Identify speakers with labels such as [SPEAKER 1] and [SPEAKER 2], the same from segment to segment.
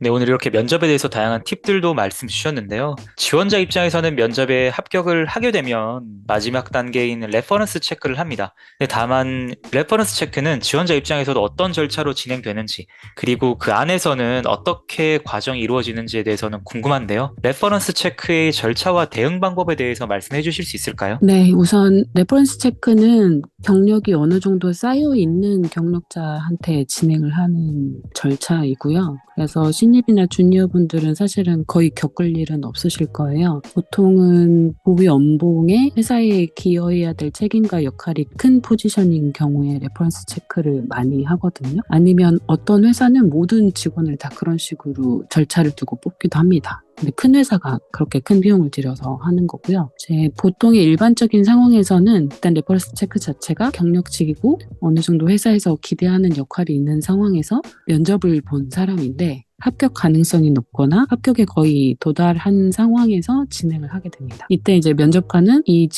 [SPEAKER 1] 네, 오늘 이렇게 면접에 대해서 다양한 팁들도 말씀 주셨는데요. 지원자 입장에서는 면접에 합격을 하게 되면 마지막 단계인 레퍼런스 체크를 합니다. 근데 다만 레퍼런스 체크는 지원자 입장에서도 어떤 절차로 진행되는지, 그리고 그 안에서는 어떻게 과정이 이루어지는지에 대해서는 궁금한데요. 레퍼런스 체크의 절차와 대응 방법에 대해서 말씀해 주실 수 있을까요?
[SPEAKER 2] 네, 우선 레퍼런스 체크는 경력이 어느 정도 쌓여 있는 경력자한테 진행을 하는 절차이고요. 그래서 신입이나 주니어분들은 사실은 거의 겪을 일은 없으실 거예요. 보통은 고위 연봉에 회사에 기여해야 될 책임과 역할이 큰 포지션인 경우에 레퍼런스 체크를 많이 하거든요. 아니면 어떤 회사는 모든 직원을 다 그런 식으로 절차를 두고 뽑기도 합니다. 근데 큰 회사가 그렇게 큰 비용을 들여서 하는 거고요. 제 보통의 일반적인 상황에서는 일단 레퍼런스 체크 자체가 경력직이고 어느 정도 회사에서 기대하는 역할이 있는 상황에서 면접을 본 사람인데 합격 가능성이 높거나 합격에 거의 도달한 상황에서 진행을 하게 됩니다. 이때 이제 면접관은 이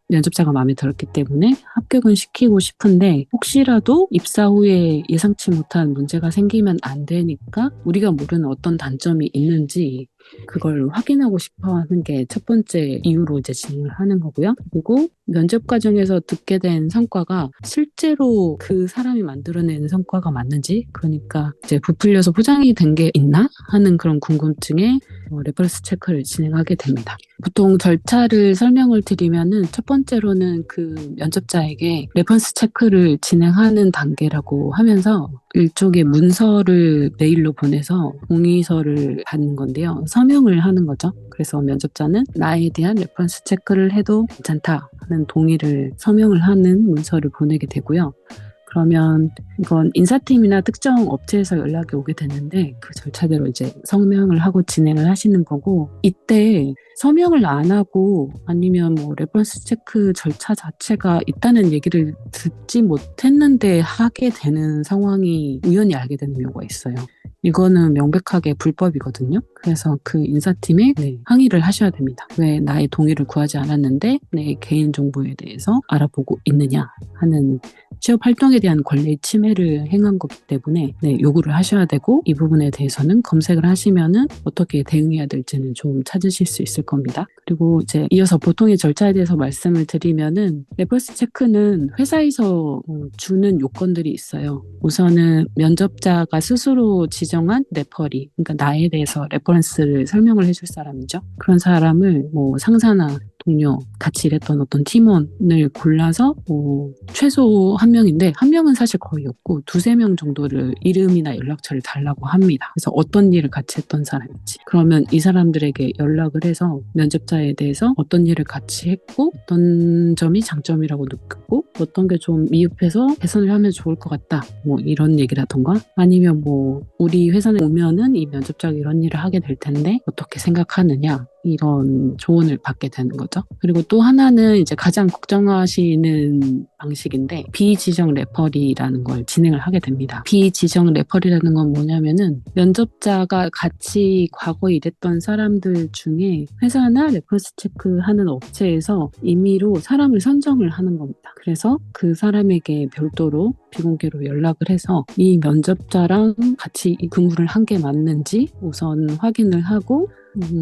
[SPEAKER 2] 면접자가 마음에 들었기 때문에 합격은 시키고 싶은데 혹시라도 입사 후에 예상치 못한 문제가 생기면 안 되니까 우리가 모르는 어떤 단점이 있는지 그걸 확인하고 싶어 하는 게 첫 번째 이유로 이제 진행을 하는 거고요. 그리고 면접 과정에서 듣게 된 성과가 실제로 그 사람이 만들어낸 성과가 맞는지, 그러니까 이제 부풀려서 포장이 된 게 있나 하는 그런 궁금증에 레퍼런스 체크를 진행하게 됩니다. 보통 절차를 설명을 드리면은 첫 번째로는 그 면접자에게 레퍼런스 체크를 진행하는 단계라고 하면서 일종의 문서를 메일로 보내서 동의서를 받는 건데요. 서명을 하는 거죠. 그래서 면접자는 나에 대한 레퍼런스 체크를 해도 괜찮다 하는 동의를 서명을 하는 문서를 보내게 되고요. 그러면 이건 인사팀이나 특정 업체에서 연락이 오게 되는데 그 절차대로 이제 서명을 하고 진행을 하시는 거고, 이때 서명을 안 하고 아니면 뭐 레퍼런스 체크 절차 자체가 있다는 얘기를 듣지 못했는데 하게 되는 상황이 우연히 알게 되는 경우가 있어요. 이거는 명백하게 불법이거든요. 그래서 그 인사팀에 항의를 하셔야 됩니다. 왜 나의 동의를 구하지 않았는데 내 개인정보에 대해서 알아보고 있느냐 하는 취업 활동에 대한 권리 침해를 행한 거기 때문에 요구를 하셔야 되고, 이 부분에 대해서는 검색을 하시면은 어떻게 대응해야 될지는 좀 찾으실 수 있을 겁니다. 그리고 이제 이어서 보통의 절차에 대해서 말씀을 드리면은 레퍼런스 체크는 회사에서 주는 요건들이 있어요. 우선은 면접자가 스스로 지정한 레퍼리, 그러니까 나에 대해서 레퍼런스를 설명을 해줄 사람이죠. 그런 사람을 뭐 상사나 동료, 같이 일했던 어떤 팀원을 골라서 최소 한 명인데 한 명은 사실 거의 없고 두세 명 정도를 이름이나 연락처를 달라고 합니다. 그래서 어떤 일을 같이 했던 사람인지, 그러면 이 사람들에게 연락을 해서 면접자에 대해서 어떤 일을 같이 했고 어떤 점이 장점이라고 느꼈고 어떤 게 좀 미흡해서 개선을 하면 좋을 것 같다, 뭐 이런 얘기라던가, 아니면 뭐 우리 회사에 오면은 이 면접자가 이런 일을 하게 될 텐데 어떻게 생각하느냐, 이런 조언을 받게 되는 거죠. 그리고 또 하나는 이제 가장 걱정하시는 방식인데 비지정 레퍼리라는 걸 진행을 하게 됩니다. 비지정 레퍼리라는 건 뭐냐면은 면접자가 같이 과거에 일했던 사람들 중에 회사나 레퍼런스 체크하는 업체에서 임의로 사람을 선정을 하는 겁니다. 그래서 그 사람에게 별도로 비공개로 연락을 해서 이 면접자랑 같이 근무를 한 게 맞는지 우선 확인을 하고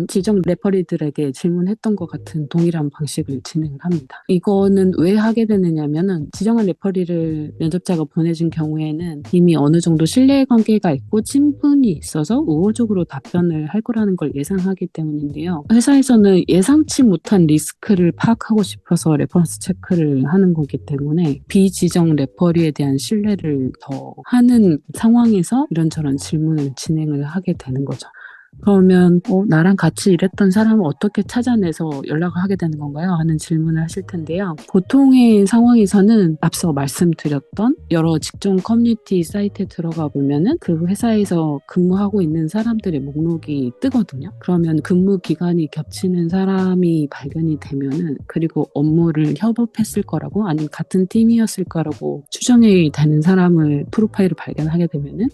[SPEAKER 2] 지정 레퍼리들에게 질문했던 것 같은 동일한 방식을 진행을 합니다. 이거는 왜 하게 되느냐면은 지정한 레퍼리를 면접자가 보내준 경우에는 이미 어느 정도 신뢰관계가 있고 친분이 있어서 우호적으로 답변을 할 거라는 걸 예상하기 때문인데요. 회사에서는 예상치 못한 리스크를 파악하고 싶어서 레퍼런스 체크를 하는 거기 때문에 비지정 레퍼리에 대한 신뢰를 더 하는 상황에서 이런저런 질문을 진행을 하게 되는 거죠. 그러면 나랑 같이 일했던 사람을 어떻게 찾아내서 연락을 하게 되는 건가요? 하는 질문을 하실 텐데요. 보통의 상황에서는 앞서 말씀드렸던 여러 직종 커뮤니티 사이트에 들어가 보면은 그 회사에서 근무하고 있는 사람들의 목록이 뜨거든요. 그러면 근무 기간이 겹치는 사람이 발견이 되면은, 그리고 업무를 협업했을 거라고 아니면 같은 팀이었을 거라고 추정이 되는 사람을 프로파일을 발견하게 되면은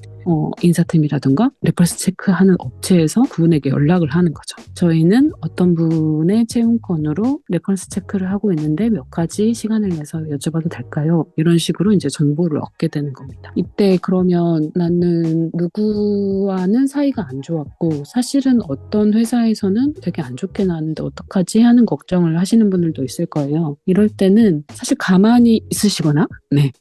[SPEAKER 2] 인사팀이라든가 레퍼런스 체크하는 업체에서 그분에게 연락을 하는 거죠. 저희는 어떤 분의 채용건으로 레퍼런스 체크를 하고 있는데 몇 가지 시간을 내서 여쭤봐도 될까요? 이런 식으로 이제 정보를 얻게 되는 겁니다. 이때 그러면 나는 누구와는 사이가 안 좋았고 사실은 어떤 회사에서는 되게 안 좋게 나왔는데 어떡하지 하는 걱정을 하시는 분들도 있을 거예요. 이럴 때는 사실 가만히 있으시거나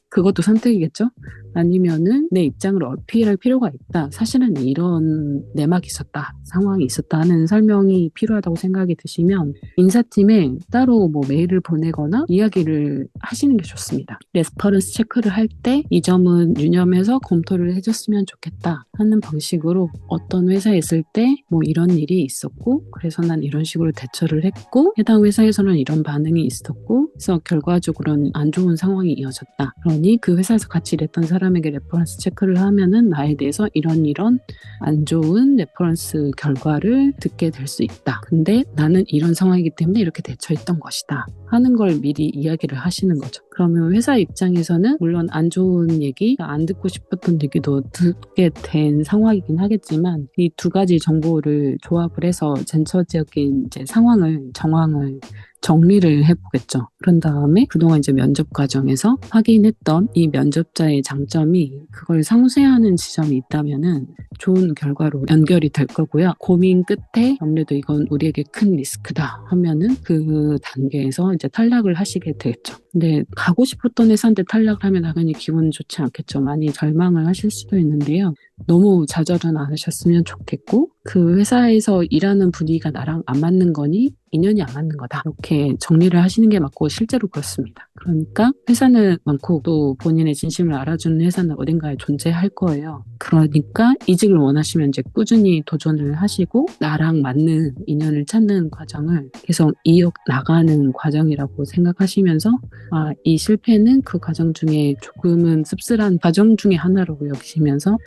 [SPEAKER 2] 그것도 선택이겠죠. 아니면은 내 입장을 어필할 필요가 있다. 사실은 이런 내막이 있었다. 상황이 있었다 하는 설명이 필요하다고 생각이 드시면 인사팀에 따로 뭐 메일을 보내거나 이야기를 하시는 게 좋습니다. 레퍼런스 체크를 할 때 이 점은 유념해서 검토를 해줬으면 좋겠다 하는 방식으로 어떤 회사에 있을 때 뭐 이런 일이 있었고 그래서 난 이런 식으로 대처를 했고 해당 회사에서는 이런 반응이 있었고 그래서 결과적으로는 안 좋은 상황이 이어졌다. 그러니 그 회사에서 같이 일했던 사람에게 레퍼런스 체크를 하면은 나에 대해서 이런 안 좋은 레퍼런스 결과를 듣게 될 수 있다. 근데 나는 이런 상황이기 때문에 이렇게 대처했던 것이다. 하는 걸 미리 이야기를 하시는 거죠. 그러면 회사 입장에서는 물론 안 좋은 얘기, 안 듣고 싶었던 얘기도 듣게 된 상황이긴 하겠지만 이 두 가지 정보를 조합을 해서 전체적인 이제 정황을 정리를 해보겠죠. 그런 다음에 그동안 이제 면접 과정에서 확인했던 이 면접자의 장점이 그걸 상쇄하는 지점이 있다면은 좋은 결과로 연결이 될 거고요. 고민 끝에 아무래도 이건 우리에게 큰 리스크다 하면은 그 단계에서 이제 탈락을 하시게 되겠죠. 근데 가고 싶었던 회사인데 탈락을 하면 당연히 기분 좋지 않겠죠. 많이 절망을 하실 수도 있는데요. 너무 좌절은 안 하셨으면 좋겠고 그 회사에서 일하는 분위기가 나랑 안 맞는 거니 인연이 안 맞는 거다. 이렇게 정리를 하시는 게 맞고 실제로 그렇습니다. 그러니까 회사는 많고 또 본인의 진심을 알아주는 회사는 어딘가에 존재할 거예요. 그러니까 이직을 원하시면 이제 꾸준히 도전을 하시고 나랑 맞는 인연을 찾는 과정을 계속 이어나가는 과정이라고 생각하시면서 이 실패는 그 과정 중에 조금은 씁쓸한 과정 중에 하나라고 여기시면서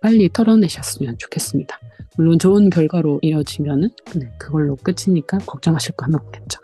[SPEAKER 2] 빨리 털어내셨으면 좋겠습니다. 물론 좋은 결과로 이어지면은 그걸로 끝이니까 걱정하실 건 없겠죠.